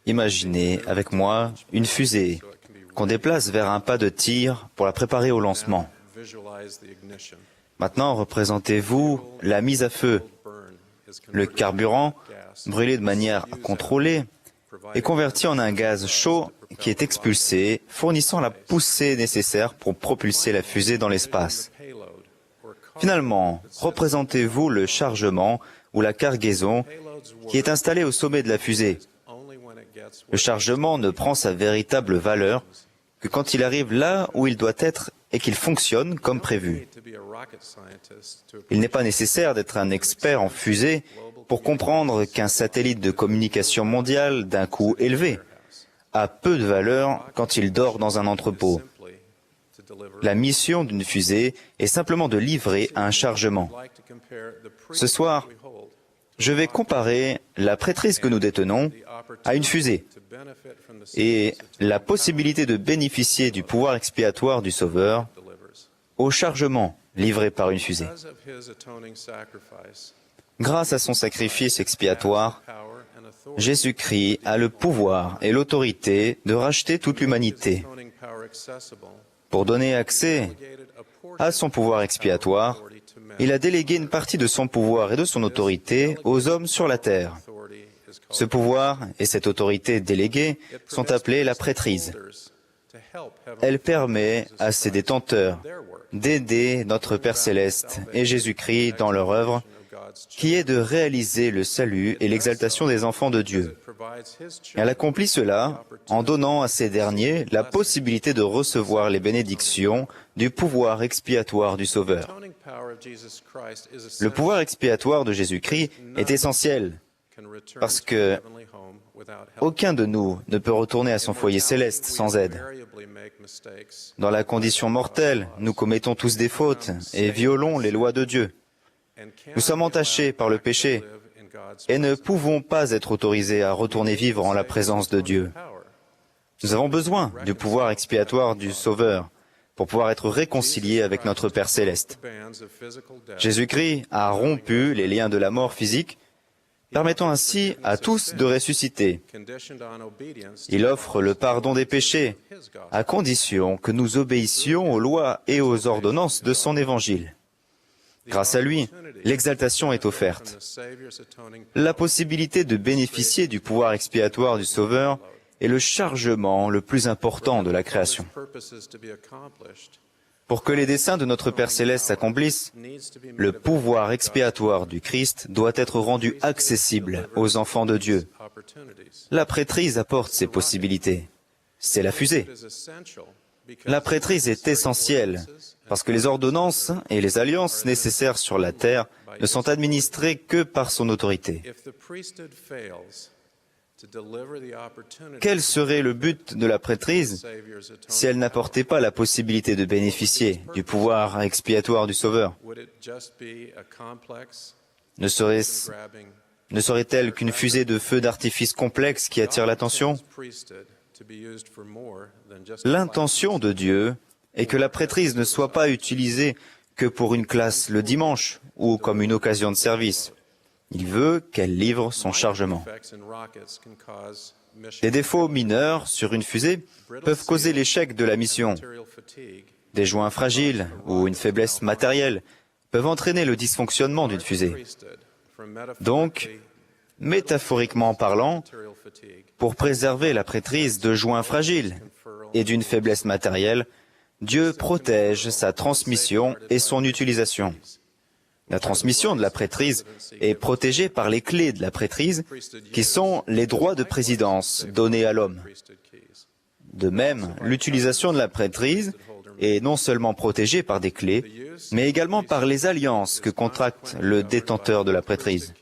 Imaginez avec moi une fusée qu'on déplace vers un pas de tir pour la préparer au lancement. Maintenant, représentez-vous la mise à feu. Le carburant, brûlé de manière contrôlée, est converti en un gaz chaud qui est expulsé, fournissant la poussée nécessaire pour propulser la fusée dans l'espace. Finalement, représentez-vous le chargement ou la cargaison qui est installé au sommet de la fusée. Le chargement ne prend sa véritable valeur que quand il arrive là où il doit être et qu'il fonctionne comme prévu. Il n'est pas nécessaire d'être un expert en fusée pour comprendre qu'un satellite de communication mondiale d'un coût élevé a peu de valeur quand il dort dans un entrepôt. La mission d'une fusée est simplement de livrer un chargement. Ce soir, je vais comparer la prêtrise que nous détenons à une fusée et la possibilité de bénéficier du pouvoir expiatoire du Sauveur au chargement livré par une fusée. Grâce à son sacrifice expiatoire, Jésus-Christ a le pouvoir et l'autorité de racheter toute l'humanité. Pour donner accès à son pouvoir expiatoire, il a délégué une partie de son pouvoir et de son autorité aux hommes sur la terre. Ce pouvoir et cette autorité déléguée sont appelés la prêtrise. Elle permet à ses détenteurs d'aider notre Père Céleste et Jésus-Christ dans leur œuvre, qui est de réaliser le salut et l'exaltation des enfants de Dieu. Elle accomplit cela en donnant à ces derniers la possibilité de recevoir les bénédictions du pouvoir expiatoire du Sauveur. Le pouvoir expiatoire de Jésus-Christ est essentiel parce que aucun de nous ne peut retourner à son foyer céleste sans aide. Dans la condition mortelle, nous commettons tous des fautes et violons les lois de Dieu. Nous sommes entachés par le péché et ne pouvons pas être autorisés à retourner vivre en la présence de Dieu. Nous avons besoin du pouvoir expiatoire du Sauveur pour pouvoir être réconciliés avec notre Père Céleste. Jésus-Christ a rompu les liens de la mort physique, permettant ainsi à tous de ressusciter. Il offre le pardon des péchés, à condition que nous obéissions aux lois et aux ordonnances de son évangile. Grâce à lui, l'exaltation est offerte. La possibilité de bénéficier du pouvoir expiatoire du Sauveur est le chargement le plus important de la création. Pour que les desseins de notre Père Céleste s'accomplissent, le pouvoir expiatoire du Christ doit être rendu accessible aux enfants de Dieu. La prêtrise apporte ces possibilités. C'est la fusée. La prêtrise est essentielle parce que les ordonnances et les alliances nécessaires sur la terre ne sont administrées que par son autorité. Quel serait le but de la prêtrise si elle n'apportait pas la possibilité de bénéficier du pouvoir expiatoire du Sauveur? Ne serait-elle qu'une fusée de feux d'artifice complexe qui attire l'attention? L'intention de Dieu est que la prêtrise ne soit pas utilisée que pour une classe le dimanche ou comme une occasion de service. Il veut qu'elle livre son chargement. Des défauts mineurs sur une fusée peuvent causer l'échec de la mission. Des joints fragiles ou une faiblesse matérielle peuvent entraîner le dysfonctionnement d'une fusée. Donc, métaphoriquement parlant, pour préserver la prêtrise de joints fragiles et d'une faiblesse matérielle, Dieu protège sa transmission et son utilisation. La transmission de la prêtrise est protégée par les clés de la prêtrise, qui sont les droits de présidence donnés à l'homme. De même, l'utilisation de la prêtrise est non seulement protégée par des clés, mais également par les alliances que contracte le détenteur de la prêtrise.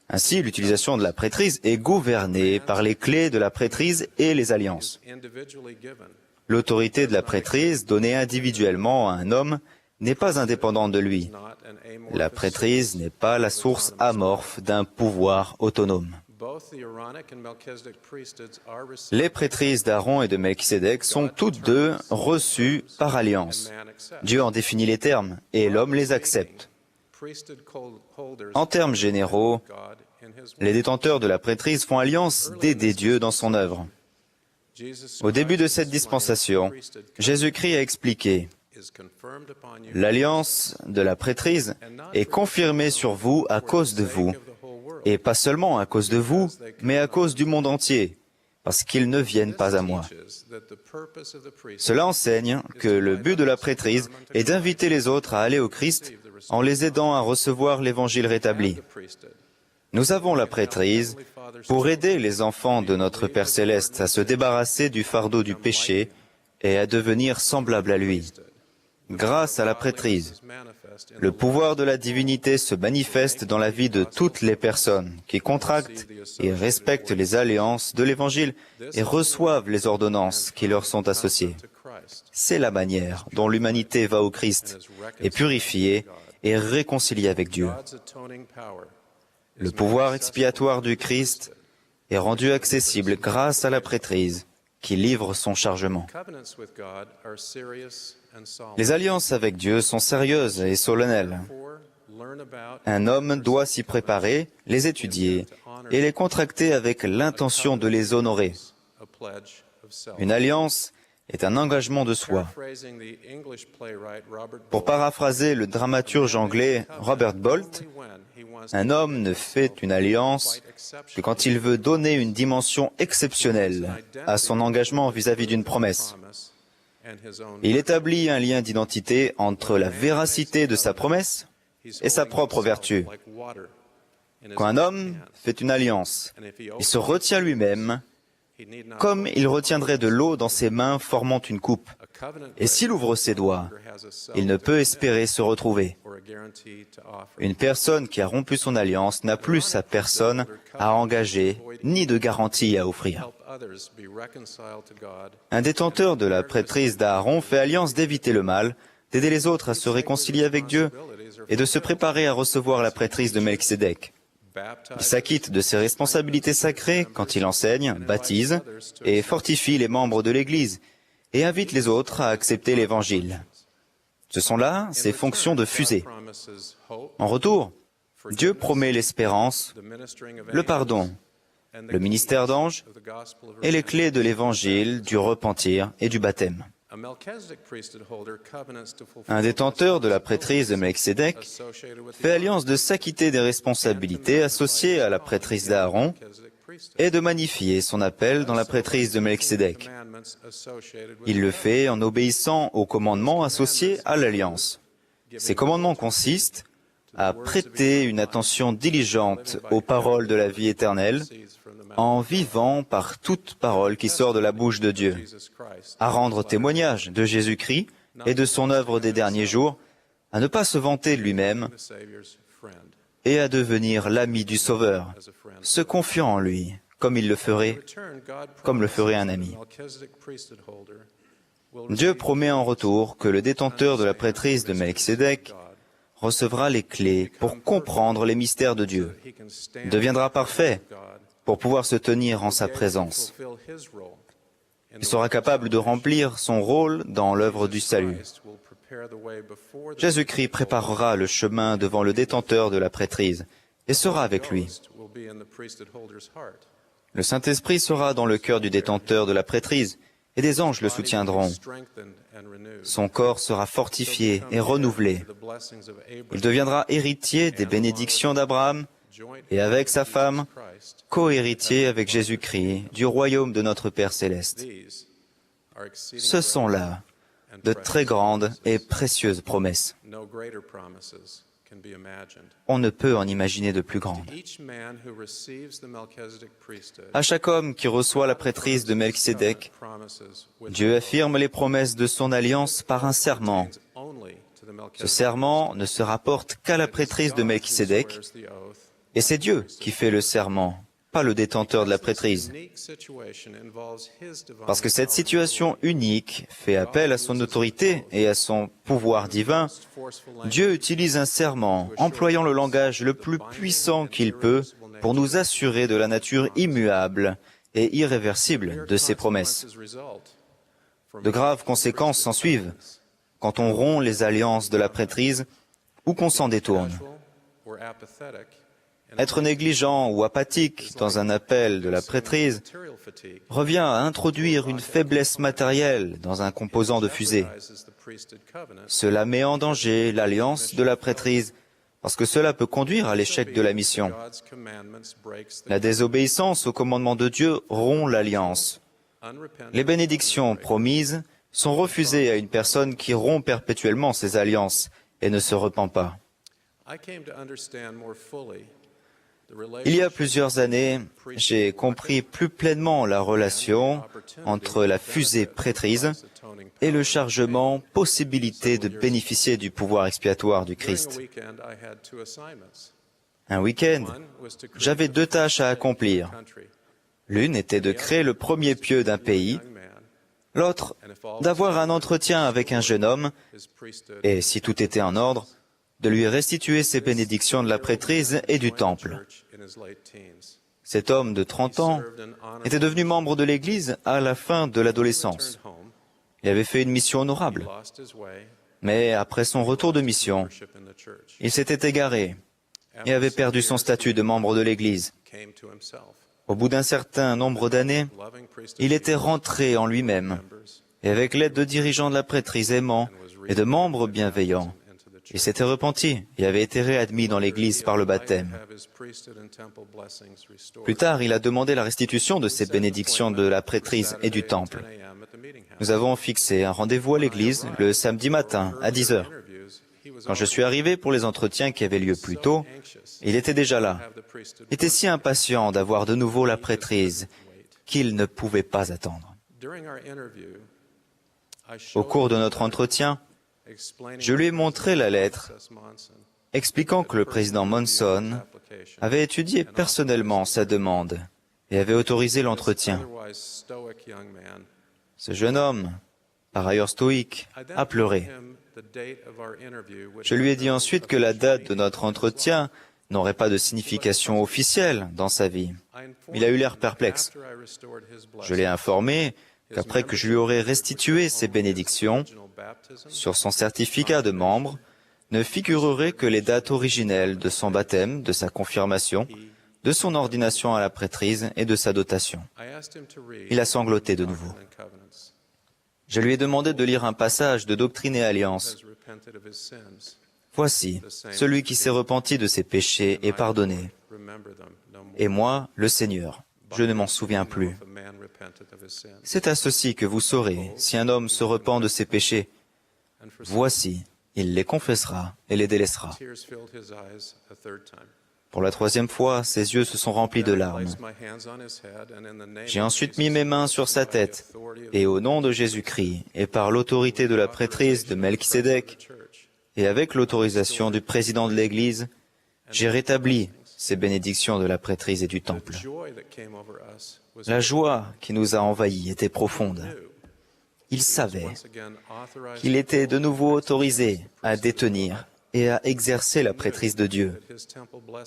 Ainsi, l'utilisation de la prêtrise est gouvernée par les clés de la prêtrise et les alliances. L'autorité de la prêtrise, donnée individuellement à un homme, n'est pas indépendante de lui. La prêtrise n'est pas la source amorphe d'un pouvoir autonome. Les prêtrises d'Aaron et de Melchisédek sont toutes deux reçues par alliance. Dieu en définit les termes et l'homme les accepte. En termes généraux, les détenteurs de la prêtrise font alliance d'aider Dieu dans son œuvre. Au début de cette dispensation, Jésus-Christ a expliqué « L'alliance de la prêtrise est confirmée sur vous à cause de vous, et pas seulement à cause de vous, mais à cause du monde entier, parce qu'ils ne viennent pas à moi. » Cela enseigne que le but de la prêtrise est d'inviter les autres à aller au Christ en les aidant à recevoir l'Évangile rétabli. Nous avons la prêtrise pour aider les enfants de notre Père Céleste à se débarrasser du fardeau du péché et à devenir semblables à lui. Grâce à la prêtrise, le pouvoir de la divinité se manifeste dans la vie de toutes les personnes qui contractent et respectent les alliances de l'Évangile et reçoivent les ordonnances qui leur sont associées. C'est la manière dont l'humanité va au Christ, est purifiée et réconciliée avec Dieu. Le pouvoir expiatoire du Christ est rendu accessible grâce à la prêtrise qui livre son chargement. Les alliances avec Dieu sont sérieuses et solennelles. Un homme doit s'y préparer, les étudier et les contracter avec l'intention de les honorer. Une alliance est un engagement de soi. Pour paraphraser le dramaturge anglais Robert Bolt, un homme ne fait une alliance que quand il veut donner une dimension exceptionnelle à son engagement vis-à-vis d'une promesse. Il établit un lien d'identité entre la véracité de sa promesse et sa propre vertu. Quand un homme fait une alliance, il se retient lui-même comme il retiendrait de l'eau dans ses mains formant une coupe. Et s'il ouvre ses doigts, il ne peut espérer se retrouver. Une personne qui a rompu son alliance n'a plus sa personne à engager, ni de garantie à offrir. Un détenteur de la prêtrise d'Aaron fait alliance d'éviter le mal, d'aider les autres à se réconcilier avec Dieu et de se préparer à recevoir la prêtrise de Melchisédek. Il s'acquitte de ses responsabilités sacrées quand il enseigne, baptise et fortifie les membres de l'Église et invite les autres à accepter l'Évangile. Ce sont là ses fonctions de fusée. En retour, Dieu promet l'espérance, le pardon, le ministère d'ange et les clés de l'Évangile, du repentir et du baptême. Un détenteur de la prêtrise de Melchisédek fait alliance de s'acquitter des responsabilités associées à la prêtrise d'Aaron et de magnifier son appel dans la prêtrise de Melchisédek. Il le fait en obéissant aux commandements associés à l'alliance. Ces commandements consistent à prêter une attention diligente aux paroles de la vie éternelle, en vivant par toute parole qui sort de la bouche de Dieu, à rendre témoignage de Jésus-Christ et de son œuvre des derniers jours, à ne pas se vanter de lui-même et à devenir l'ami du Sauveur, se confiant en lui, comme le ferait un ami. Dieu promet en retour que le détenteur de la prêtrise de Melchisédek recevra les clés pour comprendre les mystères de Dieu, deviendra parfait pour pouvoir se tenir en sa présence. Il sera capable de remplir son rôle dans l'œuvre du salut. Jésus-Christ préparera le chemin devant le détenteur de la prêtrise et sera avec lui. Le Saint-Esprit sera dans le cœur du détenteur de la prêtrise et des anges le soutiendront. Son corps sera fortifié et renouvelé. Il deviendra héritier des bénédictions d'Abraham et avec sa femme, co-héritier avec Jésus-Christ du royaume de notre Père Céleste. Ce sont là de très grandes et précieuses promesses. On ne peut en imaginer de plus grandes. À chaque homme qui reçoit la prêtrise de Melchisédek, Dieu affirme les promesses de son alliance par un serment. Ce serment ne se rapporte qu'à la prêtrise de Melchisédek, et c'est Dieu qui fait le serment, pas le détenteur de la prêtrise. Parce que cette situation unique fait appel à son autorité et à son pouvoir divin, Dieu utilise un serment, employant le langage le plus puissant qu'il peut pour nous assurer de la nature immuable et irréversible de ses promesses. De graves conséquences s'ensuivent quand on rompt les alliances de la prêtrise ou qu'on s'en détourne. Être négligent ou apathique dans un appel de la prêtrise revient à introduire une faiblesse matérielle dans un composant de fusée. Cela met en danger l'alliance de la prêtrise parce que cela peut conduire à l'échec de la mission. La désobéissance au commandement de Dieu rompt l'alliance. Les bénédictions promises sont refusées à une personne qui rompt perpétuellement ses alliances et ne se repent pas. Il y a plusieurs années, j'ai compris plus pleinement la relation entre la fusée prêtrise et le chargement, possibilité de bénéficier du pouvoir expiatoire du Christ. Un week-end, j'avais 2 tâches à accomplir. L'une était de créer le premier pieu d'un pays, l'autre, d'avoir un entretien avec un jeune homme, et si tout était en ordre, de lui restituer ses bénédictions de la prêtrise et du temple. Cet homme de 30 ans était devenu membre de l'Église à la fin de l'adolescence. Il avait fait une mission honorable. Mais après son retour de mission, il s'était égaré et avait perdu son statut de membre de l'Église. Au bout d'un certain nombre d'années, il était rentré en lui-même et avec l'aide de dirigeants de la prêtrise aimants et de membres bienveillants, il s'était repenti et avait été réadmis dans l'Église par le baptême. Plus tard, il a demandé la restitution de ses bénédictions de la prêtrise et du temple. Nous avons fixé un rendez-vous à l'Église le samedi matin à 10 heures. Quand je suis arrivé pour les entretiens qui avaient lieu plus tôt, il était déjà là. Il était si impatient d'avoir de nouveau la prêtrise qu'il ne pouvait pas attendre. Au cours de notre entretien, je lui ai montré la lettre expliquant que le président Monson avait étudié personnellement sa demande et avait autorisé l'entretien. Ce jeune homme, par ailleurs stoïque, a pleuré. Je lui ai dit ensuite que la date de notre entretien n'aurait pas de signification officielle dans sa vie. Il a eu l'air perplexe. Je l'ai informé qu'après que je lui aurais restitué ses bénédictions, sur son certificat de membre, ne figureraient que les dates originelles de son baptême, de sa confirmation, de son ordination à la prêtrise et de sa dotation. Il a sangloté de nouveau. Je lui ai demandé de lire un passage de Doctrine et Alliance. Voici, celui qui s'est repenti de ses péchés est pardonné. Et moi, le Seigneur, je ne m'en souviens plus. C'est à ceci que vous saurez si un homme se repent de ses péchés. Voici, il les confessera et les délaissera. Pour la 3e fois, ses yeux se sont remplis de larmes. J'ai ensuite mis mes mains sur sa tête, et au nom de Jésus-Christ, et par l'autorité de la prêtrise de Melchisédek, et avec l'autorisation du président de l'Église, j'ai rétabli ces bénédictions de la prêtrise et du temple. La joie qui nous a envahis était profonde. Il savait qu'il était de nouveau autorisé à détenir et à exercer la prêtrise de Dieu.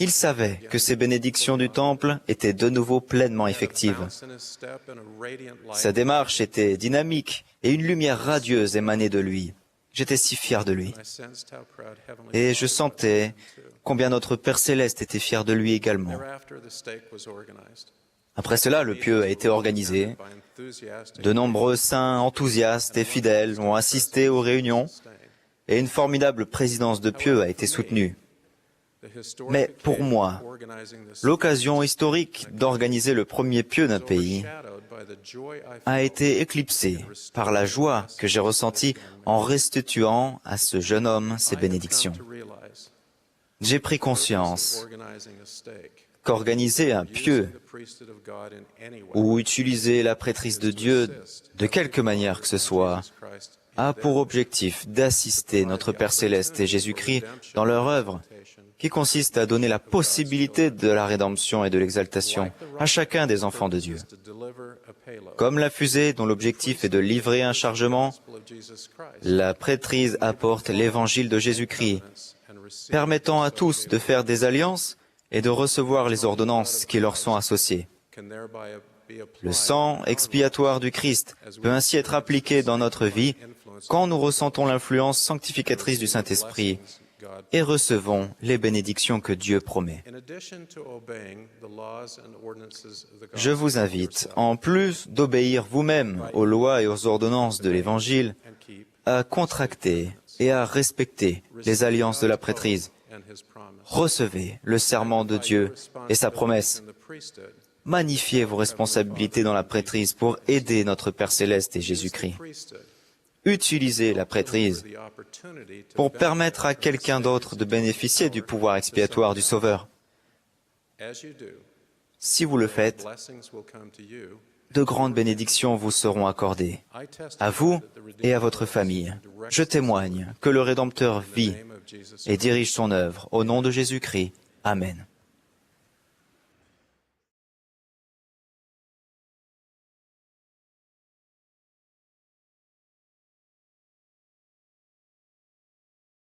Il savait que ces bénédictions du temple étaient de nouveau pleinement effectives. Sa démarche était dynamique et une lumière radieuse émanait de lui. J'étais si fier de lui. Et je sentais combien notre Père Céleste était fier de lui également. Après cela, le pieu a été organisé. De nombreux saints enthousiastes et fidèles ont assisté aux réunions et une formidable présidence de pieu a été soutenue. Mais pour moi, l'occasion historique d'organiser le premier pieu d'un pays a été éclipsée par la joie que j'ai ressentie en restituant à ce jeune homme ses bénédictions. J'ai pris conscience qu'organiser un pieu ou utiliser la prêtrise de Dieu de quelque manière que ce soit a pour objectif d'assister notre Père Céleste et Jésus-Christ dans leur œuvre, qui consiste à donner la possibilité de la rédemption et de l'exaltation à chacun des enfants de Dieu. Comme la fusée dont l'objectif est de livrer un chargement, la prêtrise apporte l'évangile de Jésus-Christ, permettant à tous de faire des alliances et de recevoir les ordonnances qui leur sont associées. Le sang expiatoire du Christ peut ainsi être appliqué dans notre vie quand nous ressentons l'influence sanctificatrice du Saint-Esprit et recevons les bénédictions que Dieu promet. Je vous invite, en plus d'obéir vous-même aux lois et aux ordonnances de l'Évangile, à contracter et à respecter les alliances de la prêtrise. Recevez le serment de Dieu et sa promesse. Magnifiez vos responsabilités dans la prêtrise pour aider notre Père Céleste et Jésus-Christ. Utilisez la prêtrise pour permettre à quelqu'un d'autre de bénéficier du pouvoir expiatoire du Sauveur. Si vous le faites, de grandes bénédictions vous seront accordées, à vous et à votre famille. Je témoigne que le Rédempteur vit et dirige son œuvre au nom de Jésus-Christ. Amen.